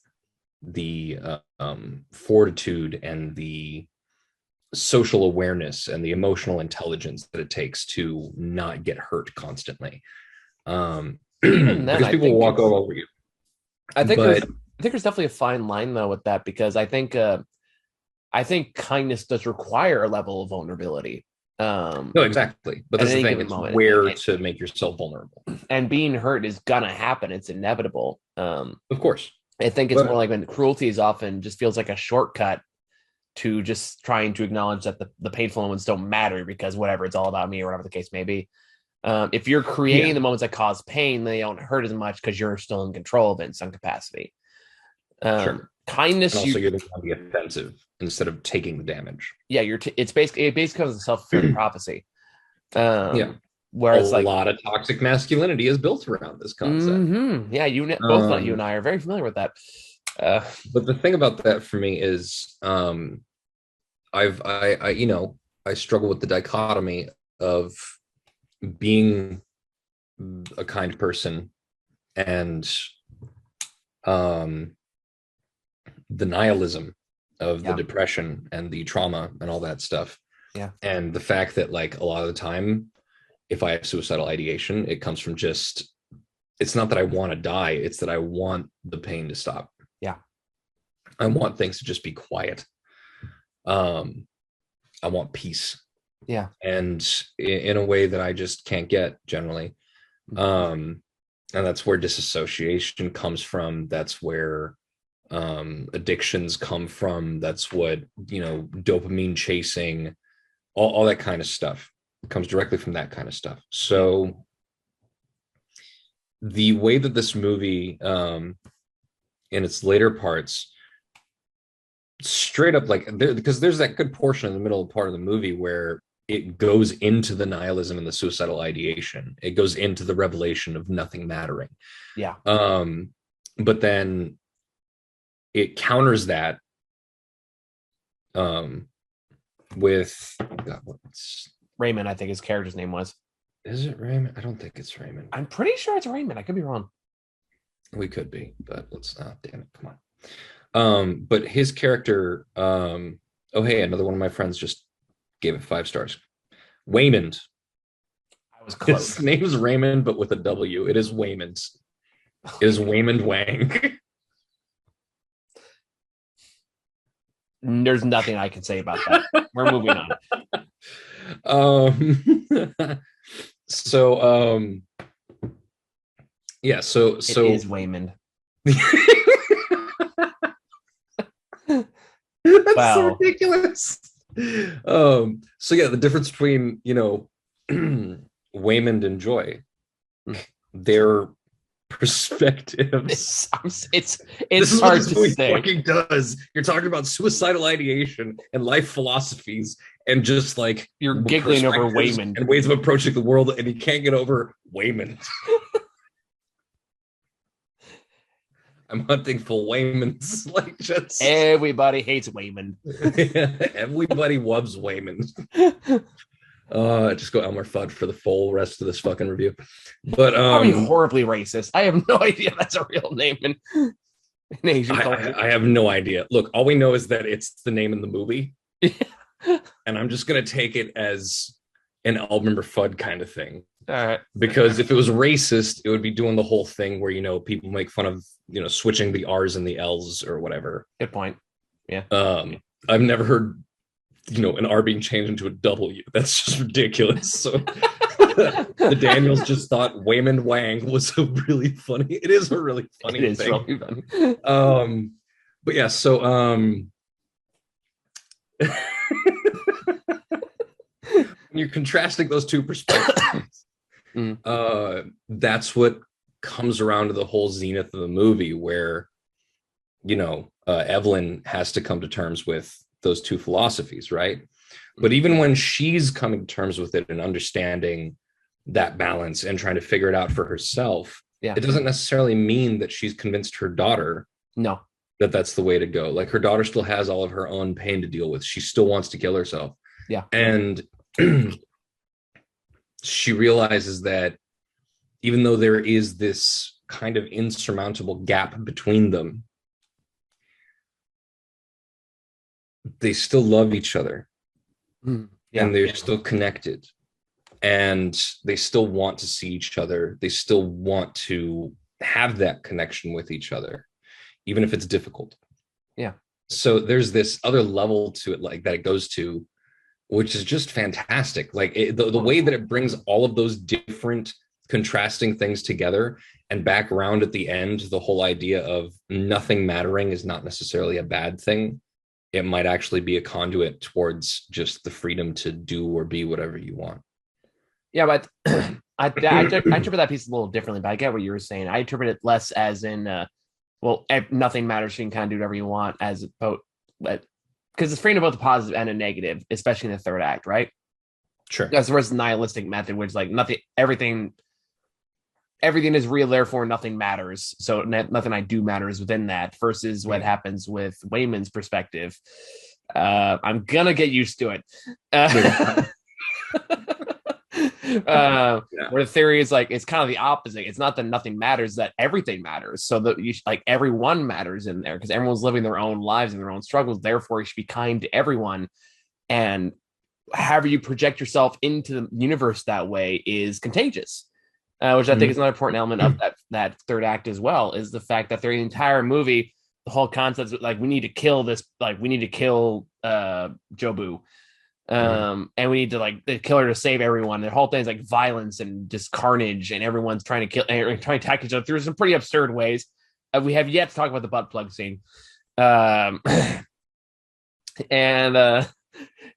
the fortitude and the social awareness and the emotional intelligence that it takes to not get hurt constantly. Because people will walk all over you. I think there's definitely a fine line though with that, because I think kindness does require a level of vulnerability. No, exactly. But that's the thing, it's where to make yourself vulnerable. And being hurt is gonna happen. It's inevitable. Of course. I think it's more like when cruelty is often just feels like a shortcut to just trying to acknowledge that the painful moments don't matter, because whatever, it's all about me, or whatever the case may be. If you're creating the moments that cause pain, they don't hurt as much because you're still in control of it in some capacity. Sure. Kindness, and also you're the one to be offensive instead of taking the damage. Yeah, it basically becomes a self-fulfilling prophecy. where A it's like, lot of toxic masculinity is built around this concept. yeah, you and Um, I are very familiar with that. Uh, but the thing about that for me is, I you know, I struggle with the dichotomy of being a kind person and um the nihilism of the yeah, depression and the trauma and all that stuff. yeah, And the fact that like a lot of the time, if I have suicidal ideation, it comes from just, it's not that I want to die, it's that I want the pain to stop. yeah, I want things to just be quiet. Um, I want peace. yeah. And in a way that I just can't get generally. Um, and that's where disassociation comes from. That's where addictions come from. That's what, you know, dopamine chasing, all that kind of stuff comes directly from that kind of stuff. So the way that this movie, in its later parts, straight up like there, because there's that good portion in the middle part of the movie where it goes into the nihilism and the suicidal ideation. It goes into the revelation of nothing mattering. Yeah. But then it counters that um with God, what's Raymond, I think his character's name was. is it Raymond? I don't think it's Raymond. I'm pretty sure it's Raymond. I could be wrong. We could be, but let's not. Damn it, come on. But his character, oh hey, another one of my friends just gave it 5 stars. Waymond. I was close. His name is Raymond, but with a W. It is Waymond. It is Waymond Wang. There's nothing I can say about that. We're moving on. So yeah, so It is Waymond. That's Wow. so ridiculous. So yeah, the difference between, you know, Waymond and Joy, their perspectives. It's This is what hard this to movie say. fucking does. You're talking about suicidal ideation and life philosophies and just like You're giggling over perspectives Waymond. and ways of approaching the world, and you can't get over Waymond. I'm hunting for Waymonds. Like just Everybody hates Waymond. everybody loves Waymond. Just go Elmer Fudd for the full rest of this fucking review. But Probably horribly racist. I have no idea that's a real name in Asian culture. I have no idea. Look, all we know is that it's the name in the movie. And I'm just gonna take it as an Elmer Fudd kind of thing. All right. Because if it was racist, it would be doing the whole thing where, you know, people make fun of, you know, switching the R's and the L's or whatever. Good point. Yeah. I've never heard, you know, an R being changed into a W. That's just ridiculous. So the Daniels just thought Waymond Wang was a really funny. It is a really funny It is thing. really funny. But yeah, so you're contrasting those two perspectives. That's what comes around to the whole zenith of the movie, where, you know, Evelyn has to come to terms with those two philosophies, right? But even when she's coming to terms with it and understanding that balance and trying to figure it out for herself, Yeah. it doesn't necessarily mean that she's convinced her daughter No. that that's the way to go. Like, her daughter still has all of her own pain to deal with. She still wants to kill herself. Yeah. And she realizes that even though there is this kind of insurmountable gap between them, they still love each other. Yeah. And they're still connected, and they still want to see each other. They still want to have that connection with each other, even if it's difficult. Yeah. So there's this other level to it, like that it goes to, which is just fantastic. Like the way that it brings all of those different contrasting things together, and back around at the end, the whole idea of nothing mattering is not necessarily a bad thing. It might actually be a conduit towards just the freedom to do or be whatever you want. Yeah, but I interpret that piece a little differently, but I get what you were saying. I interpret it less as in, nothing matters. You can kind of do whatever you want, as because it's framed both a positive and a negative, especially in the third act, right? Sure. That's versus nihilistic method, which is like nothing, everything is real, therefore nothing matters. So nothing I do matters within that. Versus what happens with Wayman's perspective. I'm gonna get used to it. Yeah. Where the theory is like it's kind of the opposite. It's not that nothing matters, that everything matters. So that like everyone matters in there because everyone's living their own lives and their own struggles. Therefore, you should be kind to everyone. And however you project yourself into the universe that way is contagious. Which I think is another important element of that third act as well, is the fact that through the entire movie, the whole concept is like we need to kill this, like we need to kill Jobu. And we need to like the killer to save everyone. The whole thing is like violence and just carnage, and everyone's trying to kill and trying to attack each other through some pretty absurd ways. We have yet to talk about the butt plug scene. And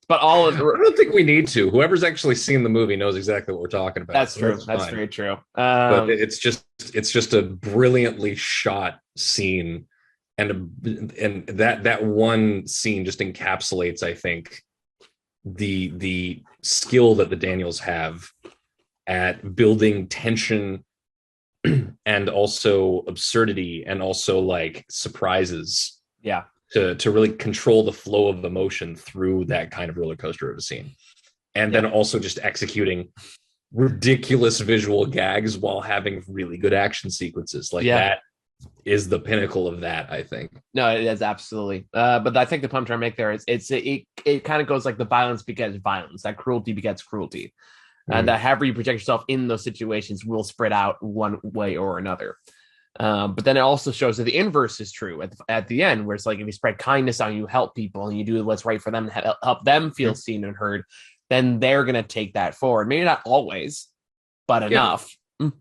but all of I don't think we need to. Whoever's actually seen the movie knows exactly what we're talking about. That's true. That's very true. But it's just a brilliantly shot scene, and that one scene just encapsulates, I think, the skill that the Daniels have at building tension and also absurdity and also like surprises. Yeah. To really control the flow of emotion through that kind of roller coaster of a scene. And then also just executing ridiculous visual gags while having really good action sequences. Like that is the pinnacle of that, I think. No, it is absolutely. But I think the point I'm trying to make there is it kind of goes like the violence begets violence, that cruelty begets cruelty. And that however you project yourself in those situations will spread out one way or another. But then it also shows that the inverse is true at the end, where it's like if you spread kindness out, you help people and you do what's right for them, help them feel seen and heard, then they're going to take that forward. Maybe not always, but enough. And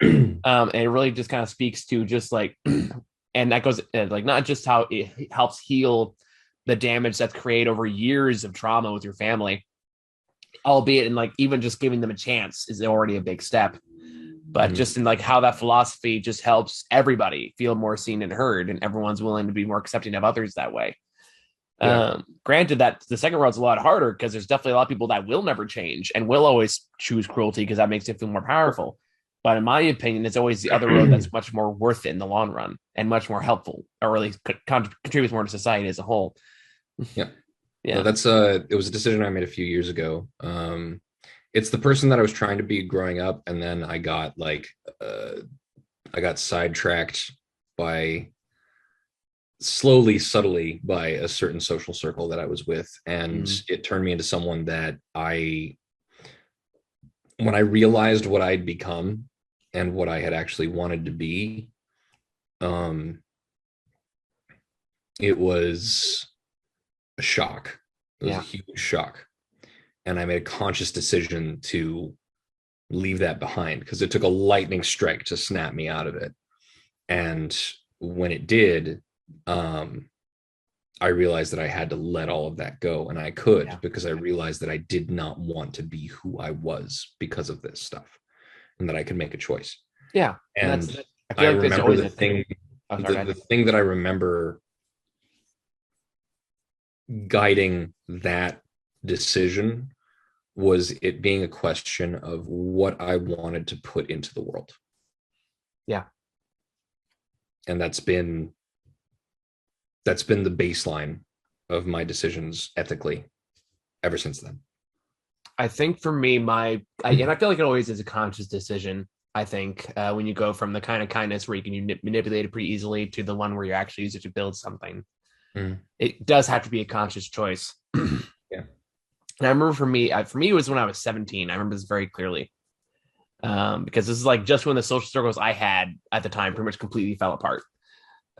it really just kind of speaks to just like, and that goes like not just how it helps heal the damage that's created over years of trauma with your family, albeit in like even just giving them a chance is already a big step. But just in like how that philosophy just helps everybody feel more seen and heard, and everyone's willing to be more accepting of others that way. Granted that the second road's a lot harder because there's definitely a lot of people that will never change and will always choose cruelty because that makes it feel more powerful. But in my opinion, it's always the other road that's much more worth it in the long run and much more helpful, or at least contributes more to society as a whole. Yeah. No, that's it was a decision I made a few years ago. It's the person that I was trying to be growing up, and then I got sidetracked by slowly, subtly by a certain social circle that I was with, and it turned me into someone that when I realized what I'd become and what I had actually wanted to be, it was a shock. It was a huge shock. And I made a conscious decision to leave that behind because it took a lightning strike to snap me out of it. And when it did, I realized that I had to let all of that go, and I could because I realized that I did not want to be who I was because of this stuff, and that I could make a choice. Yeah. And I remember the thing that I remember guiding that decision was it being a question of what I wanted to put into the world. Yeah. And that's been the baseline of my decisions ethically ever since then. I think for me, and I feel like it always is a conscious decision. I think when you go from the kind of kindness where you can manipulate it pretty easily to the one where you actually use it to build something, it does have to be a conscious choice. Yeah. And I remember for me, it was when I was 17. I remember this very clearly because this is like just when the social circles I had at the time pretty much completely fell apart.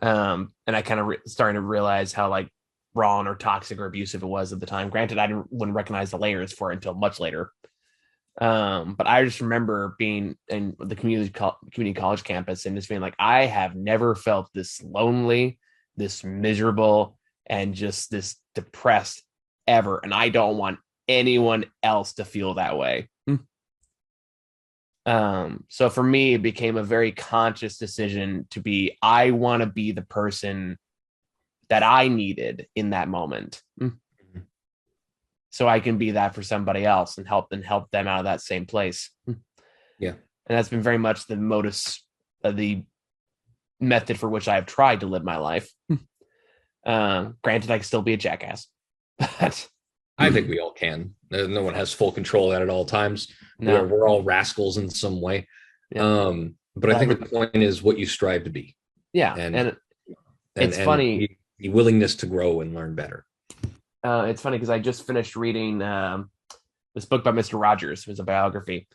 And I kind of started to realize how like wrong or toxic or abusive it was at the time. Granted, I wouldn't recognize the layers for it until much later. But I just remember being in the community college campus and just being like, I have never felt this lonely, this miserable, and just this depressed ever. And I don't want anyone else to feel that way. So for me, it became a very conscious decision to be, I want to be the person that I needed in that moment. so I can be that for somebody else and help them out of that same place. Yeah. And that's been very much the modus, the method for which I have tried to live my life. Granted, I can still be a jackass. But I think we all can. No one has full control of that at all times. no. We're all rascals in some way. Yeah. But I think the point is what you strive to be. Yeah. And it's funny. The willingness to grow and learn better. It's funny because I just finished reading this book by Mr. Rogers. It was a biography.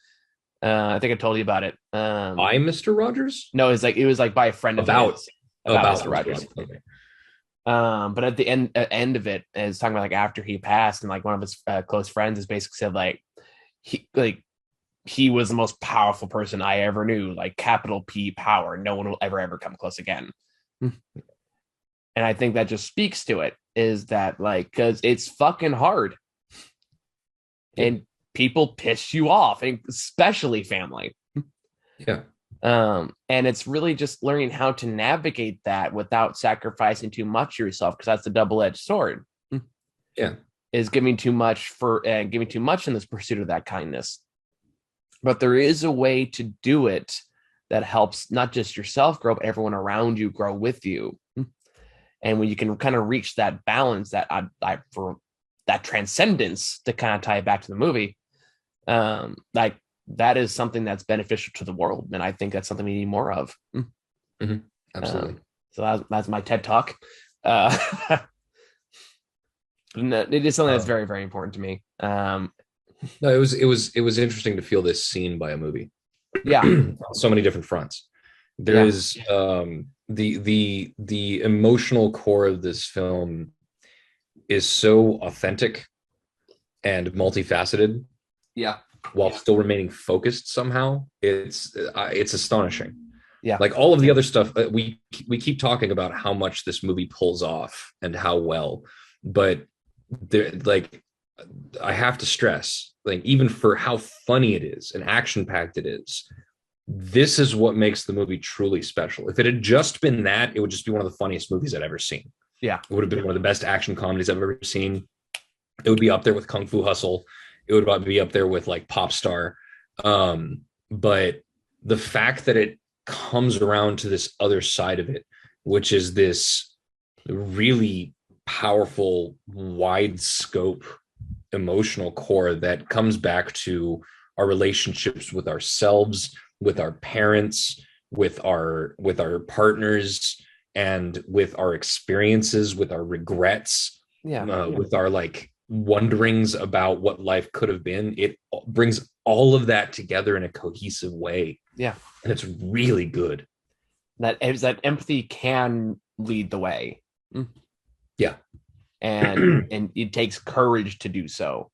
I think I told you about it. By Mr. Rogers? No, it was like by a friend of his about Mr. Rogers. Okay. But at the end of it, is talking about like after he passed, and like one of his close friends has basically said like he was the most powerful person I ever knew, like capital P power. No one will ever come close again. And I think that just speaks to it, is that like, because it's fucking hard. And people piss you off, and especially family. Yeah. And it's really just learning how to navigate that without sacrificing too much of yourself, because that's a double-edged sword. Yeah. Is giving too much in this pursuit of that kindness. But there is a way to do it that helps not just yourself grow, but everyone around you grow with you. And when you can kind of reach that balance, that for that transcendence, to kind of tie it back to the movie, like that is something that's beneficial to the world, and I think that's something we need more of. Mm-hmm. Absolutely. So that's my TED talk. It is something that's very, very important to me. No, it was interesting to feel this seen by a movie. Yeah, on so many different fronts. There is the emotional core of this film is so authentic and multifaceted. Yeah. While still remaining focused somehow. It's astonishing. Yeah. Like all of the other stuff, we keep talking about how much this movie pulls off and how well, but there, like, I have to stress, like, even for how funny it is and action-packed it is, this is what makes the movie truly special. If it had just been that, it would just be one of the funniest movies I've ever seen. Yeah. It would have been one of the best action comedies I've ever seen. It would be up there with Kung Fu Hustle. It would probably be up there with like Pop Star. But the fact that it comes around to this other side of it, which is this really powerful, wide scope emotional core that comes back to our relationships with ourselves, with our parents, with our partners, and with our experiences, with our regrets, with our like wonderings about what life could have been. It brings all of that together in a cohesive way. Yeah. And it's really good. That empathy can lead the way. Yeah. And it takes courage to do so.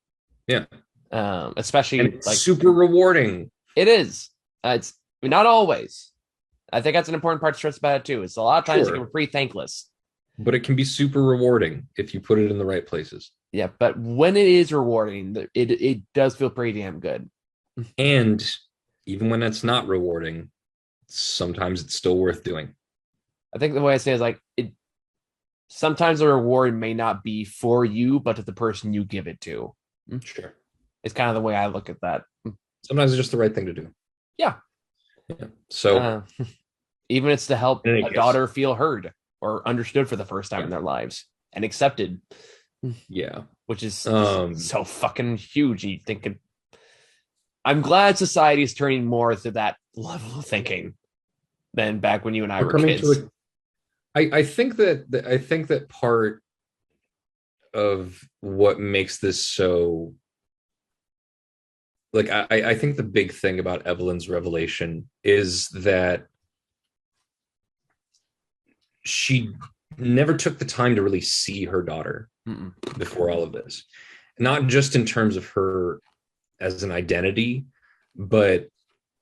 Yeah. Especially and it's like super rewarding. It is. It's not always. I think that's an important part to stress about it too. It's a lot of times it can be pretty thankless. But it can be super rewarding if you put it in the right places. Yeah, but when it is rewarding, it does feel pretty damn good. And even when it's not rewarding, sometimes it's still worth doing. I think the way I say it is like sometimes the reward may not be for you, but to the person you give it to. Sure. It's kind of the way I look at that. Sometimes it's just the right thing to do. Yeah. So even it's to help a daughter feel heard or understood for the first time in their lives and accepted. Yeah. Which is so fucking huge. You think I'm glad society is turning more to that level of thinking than back when you and I were kids. I think that part of what makes this so, like, I think the big thing about Evelyn's revelation is that she never took the time to really see her daughter before all of this. Not just in terms of her as an identity, but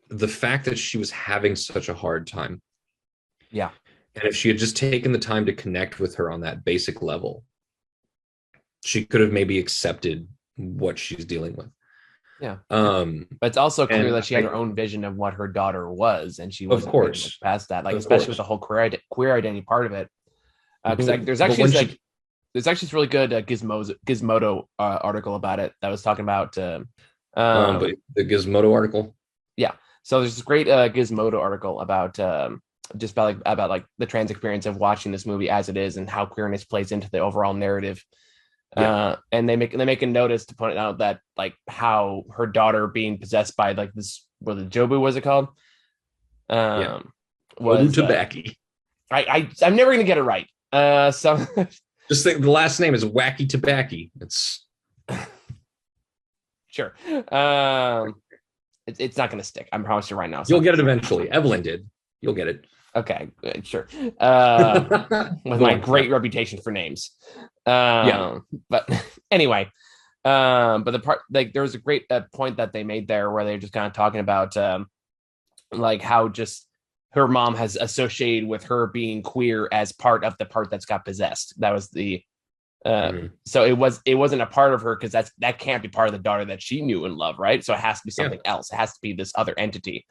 the fact that she was having such a hard time. Yeah. And if she had just taken the time to connect with her on that basic level, she could have maybe accepted what she's dealing with. Yeah. But it's also clear that she had her own vision of what her daughter was, and she wasn't able to look past that, like especially with the whole queer identity part of it. Because there's there's actually this really good Gizmodo article about it that was talking about But the Gizmodo article. yeah. So there's this great Gizmodo article about just about like the trans experience of watching this movie as it is and how queerness plays into the overall narrative. Yeah. And they make a notice to point out that like how her daughter being possessed by like this, what the Jobu was it called? Yeah. Was Tabaki. I'm never gonna get it right. So Just think the last name is Wacky Tabaki. It's sure. It's not gonna stick. I'm promising you right now. You'll get it eventually. Evelyn did. You'll get it. Okay, sure. With my great reputation for names. Yeah. But anyway, but the part like there was a great point that they made there where they're just kind of talking about like how just her mom has associated with her being queer as part of the part that's got possessed. That was the so it wasn't a part of her because that can't be part of the daughter that she knew and loved, right? So it has to be something else. It has to be this other entity.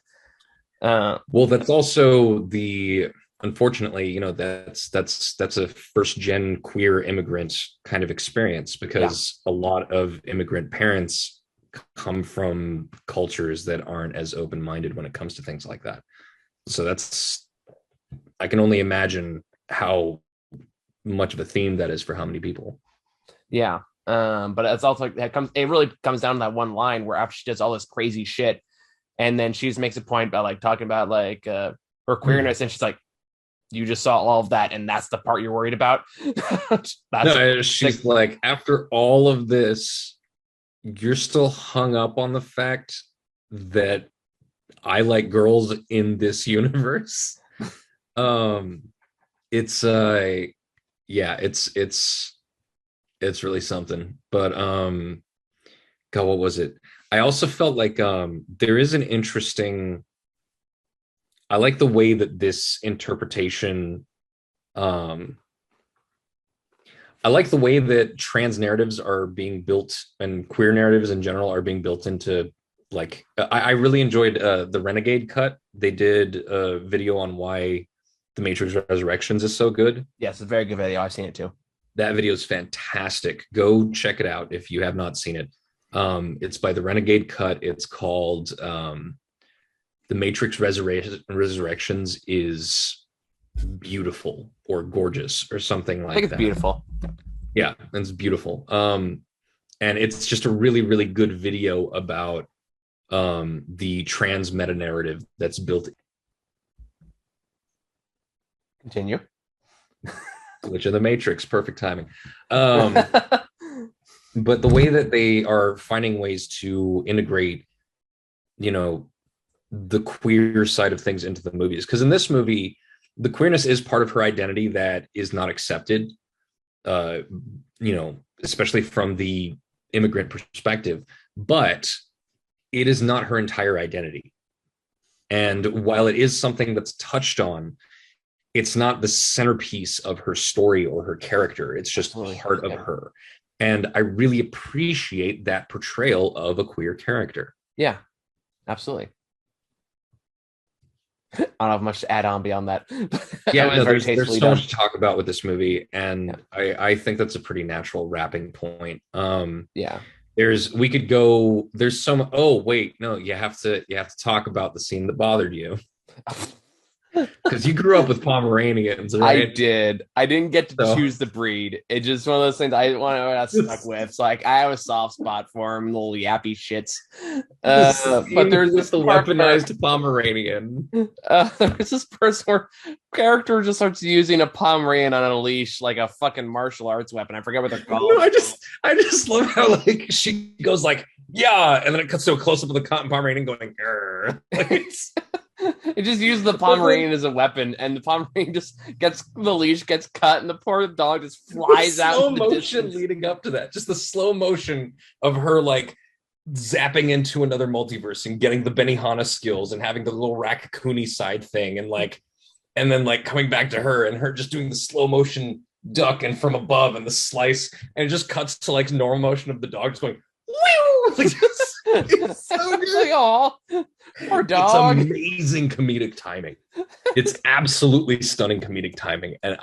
Well, that's also the unfortunately, you know, that's a first gen queer immigrant kind of experience because a lot of immigrant parents come from cultures that aren't as open-minded when it comes to things like that. So that's, I can only imagine how much of a theme that is for how many people. Yeah. But it's also it really comes down to that one line where after she does all this crazy shit, and then she just makes a point about like talking about like her queerness, and she's like, you just saw all of that, and that's the part you're worried about. She's like, after all of this, you're still hung up on the fact that I like girls in this universe. It's it's really something. But God, what was it? I also felt like there is an interesting, I like the way that this interpretation I like the way that trans narratives are being built and queer narratives in general are being built into like I really enjoyed the Renegade cut. They did a video on why The Matrix Resurrections is so good. Yes, it's a very good video. I've seen it too. That video is fantastic. Go check it out if you have not seen it. It's by the Renegade cut. It's called The Matrix Resurrections is beautiful or gorgeous or something like that. I think it's beautiful. Yeah, it's beautiful. And it's just a really, really good video about the trans meta narrative that's built. Continue. Glitch of the Matrix, perfect timing. But the way that they are finding ways to integrate, you know, the queer side of things into the movies, because in this movie, the queerness is part of her identity that is not accepted. You know, especially from the immigrant perspective, but it is not her entire identity. And while it is something that's touched on, it's not the centerpiece of her story or her character. It's just part of her. And I really appreciate that portrayal of a queer character. Yeah, absolutely. I don't have much to add on beyond that. Yeah, no, there's so much to talk about with this movie, and I think that's a pretty natural wrapping point. Yeah, we could go. There's some. Oh wait, no, you have to talk about the scene that bothered you. Because you grew up with Pomeranians, right? I did. I didn't get to choose the breed. It's just one of those things I got stuck with. So like, I have a soft spot for them, little yappy shits. But there's this the weaponized Pomeranian. There's this person where character just starts using a Pomeranian on a leash like a fucking martial arts weapon. I forget what they're called. No, I just love how like she goes like, yeah, and then it cuts to a close up of the cotton Pomeranian going, like, it just uses the Pomeranian as a weapon, and the Pomeranian just gets the leash gets cut, and the poor dog just flies out. Slow motion leading up to that, just the slow motion of her like zapping into another multiverse and getting the Benihana skills and having the little raccoony side thing, and then like coming back to her and her just doing the slow motion duck and from above and the slice, and it just cuts to like normal motion of the dog just going. Like, it's so good. Oh, poor dog. It's amazing comedic timing. It's absolutely stunning comedic timing, and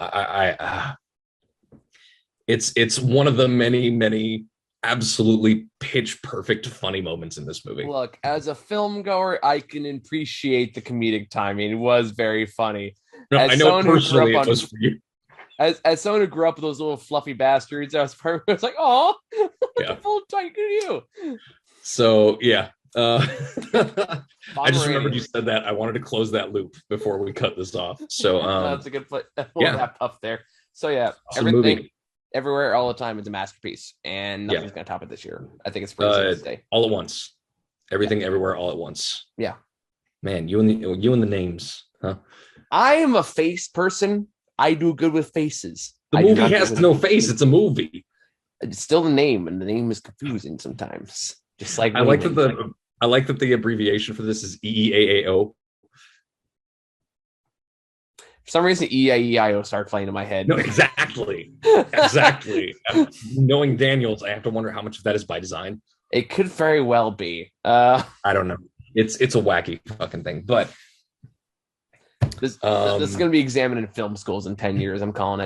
It's one of the many absolutely pitch perfect funny moments in this movie. Look, as a film goer, I can appreciate the comedic timing. It was very funny. No, I As know someone who grew personally up it on was for you. as someone who grew up with those little fluffy bastards, I was like, oh, look Yeah. at full tight you. So yeah. I just remembered you Pomeranian. said that. I wanted to close that loop before we cut this off. So No, that's a good put. We'll yeah, wrap up there. So yeah, awesome everything, movie. everywhere, all the time is a masterpiece, and Yeah. nothing's gonna top it this year. I think it's pretty safe to say. All at once. Yeah, Everything everywhere all at once. yeah. Man, you and the names, huh? I am a face person. I do good with faces. The I do movie not do has good no with face. It's a movie. it's still the name, and the name is confusing sometimes. Just like I like that Wayland. the abbreviation for this is EEAAO. For some reason, E-I-E-I-O started playing in my head. No, exactly. Exactly. Knowing Daniels, I have to wonder how much of that is by design. It could very well be. I don't know. It's a wacky fucking thing. But this is going to be examined in film schools in 10 years. I'm calling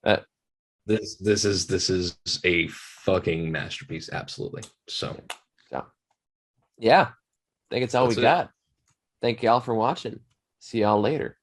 it. this is a fucking masterpiece, absolutely. So Yeah, I think it's all that's we it. got. Thank y'all for watching. See y'all later.